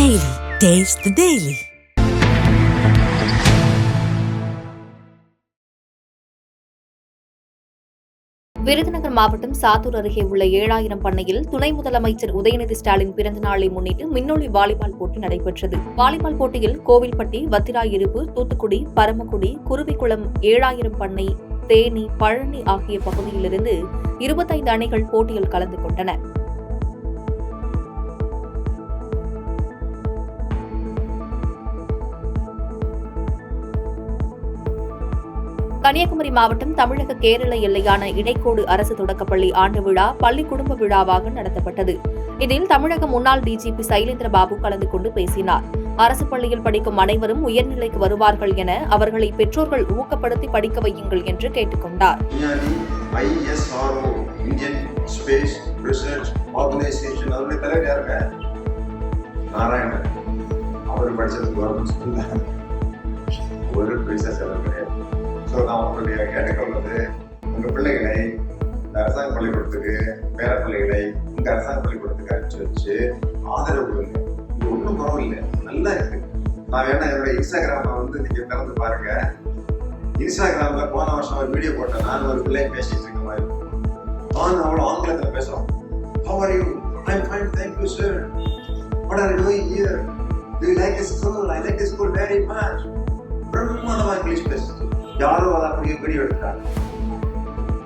Daily. Taste the Daily. Virudhunagar மாவட்டம் சாத்தூர் அருகே உள்ள 7000 பண்ணையில் துணை முதலமைச்சர் உதயநிதி ஸ்டாலின் பிறந்த நாளை முன்னிட்டு மின்னொளி வாலிபால் போட்டி நடைபெற்றது. வாலிபால் போட்டியில் கோவில்பட்டி, வத்திராயிருப்பு, தூத்துக்குடி, பரமக்குடி, குருவிக்குளம், 7000 பண்ணை, தேனி, பழனி ஆகிய பகுதியிலிருந்து 25 அணிகள் போட்டியில் கலந்து கொண்டன. கன்னியாகுமரி மாவட்டம் தமிழக கேரள எல்லையான இடைக்கோடு அரசு தொடக்கப்பள்ளி ஆண்டு விழா பள்ளி குடும்ப விழாவாக நடத்தப்பட்டது. இதில் தமிழக முன்னாள் டிஜிபி சைலேந்திரபாபு கலந்து கொண்டு பேசினார். அரசு பள்ளியில் படிக்கும் அனைவரும் உயர்நிலைக்கு வருவார்கள் என அவர்களை பெற்றோர்கள் ஊக்கப்படுத்தி படிக்க வையுங்கள் என்று கேட்டுக் கொண்டார். நான் உங்களுடைய கேட்டுக்கொள்வது, உங்கள் பிள்ளைகளை இந்த அரசாங்க பள்ளிக்கூடத்துக்கு, பேர பிள்ளைகளை இந்த அரசாங்க பள்ளிக்கூடத்துக்கு அனுப்பிச்சு வச்சு ஆதரவு கொடுங்க. இது ஒன்றும் பரவாயில்லை, நல்லா இருக்கு. நான் வேணா என்னுடைய இன்ஸ்டாகிராமை நீங்க திறந்து பாருங்க. இன்ஸ்டாகிராம்ல போன வருஷம் ஒரு வீடியோ போட்டேன். நான் ஒரு பிள்ளை பேசிட்டு இருக்க மாதிரி நான் அவ்வளோ ஆங்கிலத்தில் பேசுறோம். How are you? I'm fine, thank you sir. What are you doing here? Do you like the school? I like the school very much. பிரம்மாண்டமா இங்கிலீஷ் பேசுது. யாரும் அதை அப்படியே வீடியோ எடுத்தாங்க.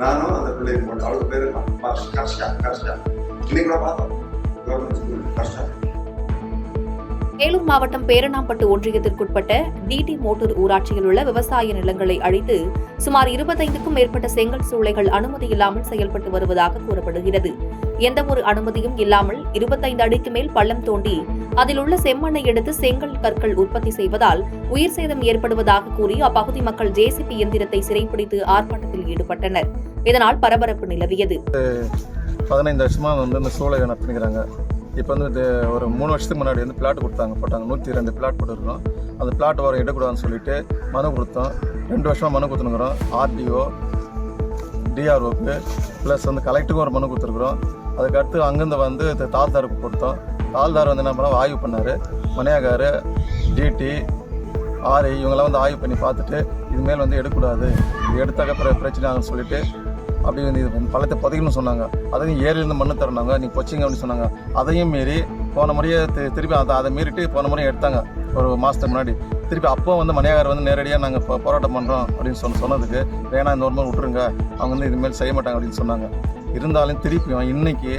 நானும் அந்த பிள்ளைக்கு போட்டேன். அவளுக்கு பேரு கர்ஷா. இன்னைக்கு கூட பார்த்தோம் கவர்மெண்ட் ஸ்கூல் கர்ஷா. வேலூர் மாவட்டம் பேரணாம்பட்டு ஒன்றியத்திற்குட்பட்ட டிடி மோட்டூர் ஊராட்சியில் உள்ள விவசாய நிலங்களை அழித்து சுமார் 25க்கும் மேற்பட்ட செங்கல் சூளைகள் அனுமதி இல்லாமல் செயல்பட்டு வருவதாக கூறப்படுகிறது. எந்தவொரு அனுமதியும் இல்லாமல் 25 அடிக்கு மேல் பள்ளம் தோண்டி அதில் உள்ள செம்மண்ணை எடுத்து செங்கல் கற்கள் உற்பத்தி செய்வதால் உயிர் சேதம் ஏற்படுவதாக கூறி அப்பகுதி மக்கள் ஜேசிபி இயந்திரத்தை சிறைப்பிடித்து ஆர்ப்பாட்டத்தில் ஈடுபட்டனர். இதனால் பரபரப்பு நிலவியது. 15 வருஷமா இந்த சூளை நடத்துகிறாங்க. இப்போ ஒரு 3 வருஷத்துக்கு முன்னாடி பிளாட் போட்டாங்க. 102 பிளாட் போட்டுருக்கோம். அந்த பிளாட் வர இடக்கூடாதுன்னு சொல்லிட்டு மனு கொடுத்தோம். 2 வருஷமா மனு கொடுத்துருக்குறோம். ஆர்டிஓ, டிஆர்ஓக்கு ப்ளஸ் கலெக்டருக்கும் ஒரு மனு கொடுத்துருக்குறோம். அதுக்கடுத்து அங்கேருந்து தால்தாருக்கு கொடுத்தோம். தால்தார் என்ன பண்ணால் ஆய்வு பண்ணார். மணியாகார், டிடி, ஆர்ஐ இவங்கெல்லாம் ஆய்வு பண்ணி பார்த்துட்டு இதுமேல் எடுக்கக்கூடாது, இது எடுத்தாக்க பிரச்சனை ஆகுன்னு சொல்லிட்டு அப்படி இது பள்ளத்தை புதைக்கணும்னு சொன்னாங்க. அதையும் ஏரியிலேருந்து மண்ணு தரணுங்க, நீங்கள் கொச்சிங்க அப்படின்னு சொன்னாங்க. அதையும் மீறி போன முறையே திருப்பி அதை மீறிட்டு போன முறையும் எடுத்தாங்க ஒரு மாதத்துக்கு முன்னாடி. திருப்பி அப்போ மணியாகார் நேரடியாக நாங்கள் போராட்டம் பண்ணுறோம் அப்படின்னு சொன்னதுக்கு வேணா இந்த ஒரு மாதிரி விட்டுருங்க, அவங்க இதுமாரி செய்ய மாட்டாங்க அப்படின்னு சொன்னாங்க. இருந்தாலும் திருப்பியும் இன்னைக்கு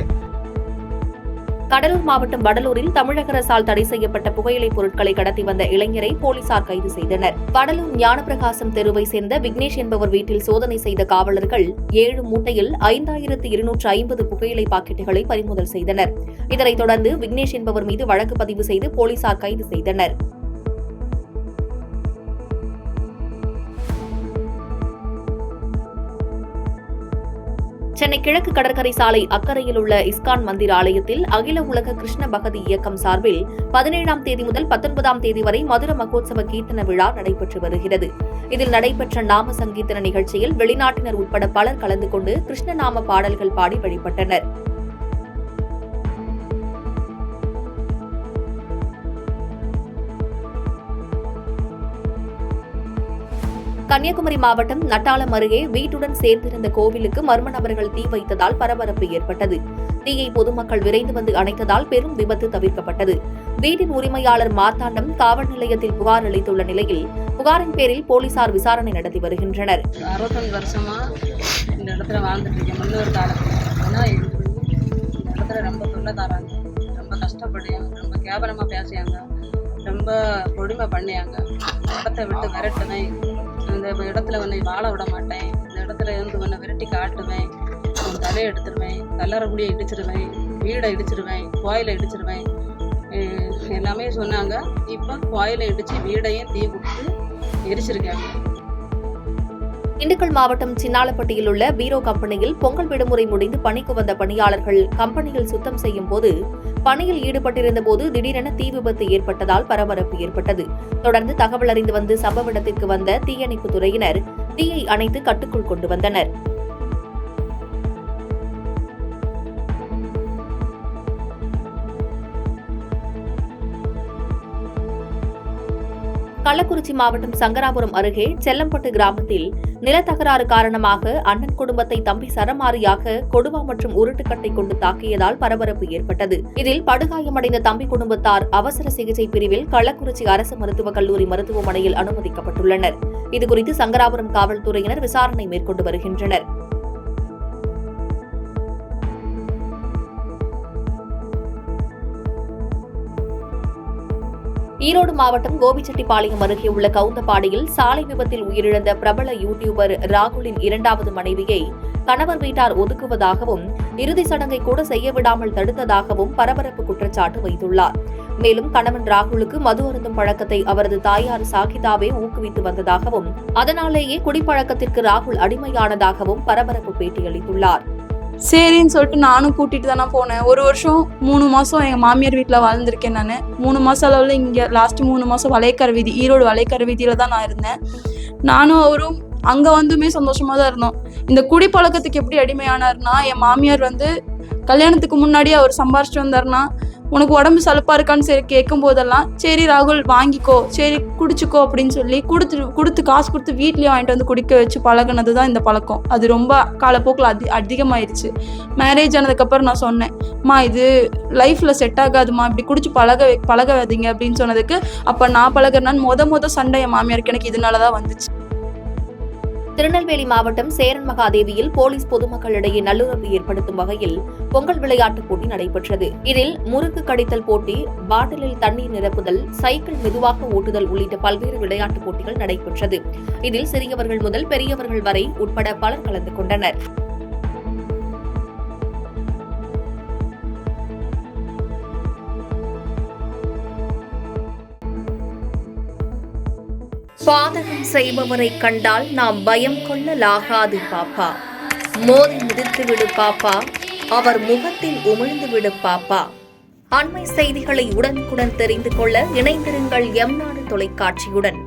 கடலூர் மாவட்டம் வடலூரில் தமிழக அரசால் தடை செய்யப்பட்ட புகையிலை பொருட்களை கடத்தி வந்த இளைஞரை போலீசார் கைது செய்தனர். வடலூர் ஞானப்பிரகாசம் தெருவை சேர்ந்த விக்னேஷ் என்பவர் வீட்டில் சோதனை செய்த காவலர்கள் 7 மூட்டையில் 5250 புகையிலை பாக்கெட்டுகளை பறிமுதல் செய்தனர். இதனைத் தொடர்ந்து விக்னேஷ் என்பவர் மீது வழக்கு பதிவு செய்து போலீசார் கைது செய்தனர். சென்னை கிழக்கு கடற்கரை சாலை அக்கறையில் உள்ள இஸ்கான் மந்திர் ஆலயத்தில் அகில உலக கிருஷ்ண பகதி இயக்கம் சார்பில் 17ஆம் தேதி முதல் 19ஆம் தேதி வரை மதுர மகோத்சவ கீர்த்தன விழா நடைபெற்று வருகிறது. இதில் நடைபெற்ற நாம சங்கீர்த்தன நிகழ்ச்சியில் வெளிநாட்டினர் உட்பட பலர் கலந்து கொண்டு கிருஷ்ணநாம பாடல்கள் பாடி வழிபட்டனர். கன்னியாகுமரி மாவட்டம் நட்டாலம் அருகே வீட்டுடன் சேர்ந்திருந்த கோவிலுக்கு மர்ம நபர்கள் தீ வைத்ததால் பரபரப்பு ஏற்பட்டது. தீயை பொதுமக்கள் விரைந்து வந்து அணைத்ததால் பெரும் விபத்து தவிர்க்கப்பட்டது. வீட்டின் உரிமையாளர் மார்த்தாண்டம் காவல் நிலையத்தில் புகார் அளித்துள்ள நிலையில் புகாரின் பேரில் போலீசார் விசாரணை நடத்தி வருகின்றனர். 61 வருஷமா இந்த இடத்துல வாழ்ந்துட்டு இருக்கேன். முன்னொரு காலத்துல இந்த இடத்துல ரொம்ப தொல்லை தராங்க, ரொம்ப கஷ்டப்படுறாங்க, ரொம்ப கேவலமா பேசியாங்க, ரொம்ப கொடுமை பண்ணியாங்க. இடத்த விட்டு விரட்டுவேன், இந்த இடத்துல வாழ விட மாட்டேன், இந்த இடத்துல இருந்து விரட்டி காட்டுவேன், தலையை எடுத்துருவேன், கல்லறைக்குடியை இடிச்சிருவேன், வீடை இடிச்சிருவேன், கோயிலை இடிச்சிருவேன் எல்லாமே சொன்னாங்க. இப்போ கோயிலை இடிச்சு வீடையும் தீ கொடுத்து எரிச்சிருக்காங்க. திண்டுக்கல் மாவட்டம் சின்னாலப்பட்டியில் உள்ள பீரோ கம்பெனியில் பொங்கல் விடுமுறை முடிந்து பணிக்கு வந்த பணியாளர்கள் கம்பெனியில் சுத்தம் செய்யும் போது பணியில் ஈடுபட்டிருந்த போது திடீரென தீ விபத்து ஏற்பட்டதால் பரபரப்பு ஏற்பட்டது. தொடர்ந்து தகவல் அறிந்து வந்து சம்பவ இடத்திற்கு வந்த தீயணைப்பு துறையினர் தீயை அணைத்து கட்டுக்குள் கொண்டு வந்தனர். கள்ளக்குறிச்சி மாவட்டம் சங்கராபுரம் அருகே செல்லம்பட்டு கிராமத்தில் நிலத்தகராறு காரணமாக அண்ணன் குடும்பத்தை தம்பி சரமாரியாக கொடுவா மற்றும் உருட்டுக்கட்டை கொண்டு தாக்கியதால் பரபரப்பு ஏற்பட்டது. இதில் படுகாயமடைந்த தம்பி குடும்பத்தார் அவசர சிகிச்சை பிரிவில் கள்ளக்குறிச்சி அரசு மருத்துவக் கல்லூரி மருத்துவமனையில் அனுமதிக்கப்பட்டுள்ளனர். இதுகுறித்து சங்கராபுரம் காவல்துறையினர் விசாரணை மேற்கொண்டு வருகின்றனர். ஈரோடு மாவட்டம் கோபிச்செட்டிப்பாளையம் அருகே உள்ள கவுந்தப்பாடியில் சாலை விபத்தில் உயிரிழந்த பிரபல யூடியூபர் ராகுலின் 2வது மனைவியை கணவர் வீட்டார் ஒதுக்குவதாகவும் இறுதிச் சடங்கை கூட செய்ய விடாமல் தடுத்ததாகவும் பரபரப்பு குற்றச்சாட்டு வைத்துள்ளார். மேலும் கணவன் ராகுலுக்கு மது அருந்தும் பழக்கத்தை அவரது தாயார் சாகிதாவே ஊக்குவித்து வந்ததாகவும் அதனாலேயே குடிப்பழக்கத்திற்கு ராகுல் அடிமையானதாகவும் பரபரப்பு பேட்டியளித்துள்ளார். சரின்னு சொல்லிட்டு நானும் கூட்டிட்டு தானே போனேன். 1 வருஷம் 3 மாசம் எங்க மாமியார் வீட்டில் வாழ்ந்திருக்கேன். நான் 3 மாசம் அளவில் இங்கே லாஸ்ட் 3 மாசம் வளையக்கரை வீதி, ஈரோடு வளையக்கரை வீதியில தான் நான் இருந்தேன். நானும் அவரும் அங்க வந்துமே சந்தோஷமா தான் இருந்தோம். இந்த குடிப்பழக்கத்துக்கு எப்படி அடிமையானார்னா, என் மாமியார் கல்யாணத்துக்கு முன்னாடி அவர் சம்பாரிச்சிட்டு வந்தாருன்னா, உனக்கு உடம்பு சலுப்பா இருக்கான்னு சரி கேட்கும் போதெல்லாம், சரி ராகுல் வாங்கிக்கோ, சரி குடிச்சுக்கோ அப்படின்னு சொல்லி கொடுத்து காசு கொடுத்து வீட்லயே வாங்கிட்டு வந்து குடிக்க வச்சு பழகினது தான் இந்த பழக்கம். அது ரொம்ப காலப்போக்கில் அதிகமாயிருச்சு. மேரேஜ் ஆனதுக்கப்புறம் நான் சொன்னேன், இது லைஃப்ல செட் ஆகாதுமா, இப்படி குடிச்சு பழகாதீங்க அப்படின்னு சொன்னதுக்கு, அப்ப நான் பழகிறேன்னு முத சண்டை என் மாமியாருக்கு எனக்கு இதனாலதான் வந்துச்சு. திருநெல்வேலி மாவட்டம் சேரன் மகாதேவியில் போலீஸ் பொதுமக்களிடையே நல்லுறவு ஏற்படுத்தும் வகையில் பொங்கல் விளையாட்டுப் போட்டி நடைபெற்றது. இதில் முறுக்கு கடித்தல் போட்டி, பாட்டிலில் தண்ணீர் நிரப்புதல், சைக்கிள் மெதுவாக ஓட்டுதல் உள்ளிட்ட பல்வேறு விளையாட்டுப் போட்டிகள் நடைபெற்றது. இதில் சிறியவர்கள் முதல் பெரியவர்கள் வரை உட்பட பலர் கலந்து கொண்டனர். பாதகம் செய்பவரை கண்டால் நாம் பயம் கொள்ளலாகாது பாப்பா. மோதி மிதித்து விடு பாப்பா, அவர் முகத்தில் உமிழ்ந்து விடு பாப்பா. அண்மை செய்திகளை உடனுக்குடன் தெரிந்து கொள்ள இணைந்திருங்கள் எம் நாடு தொலைக்காட்சியுடன்.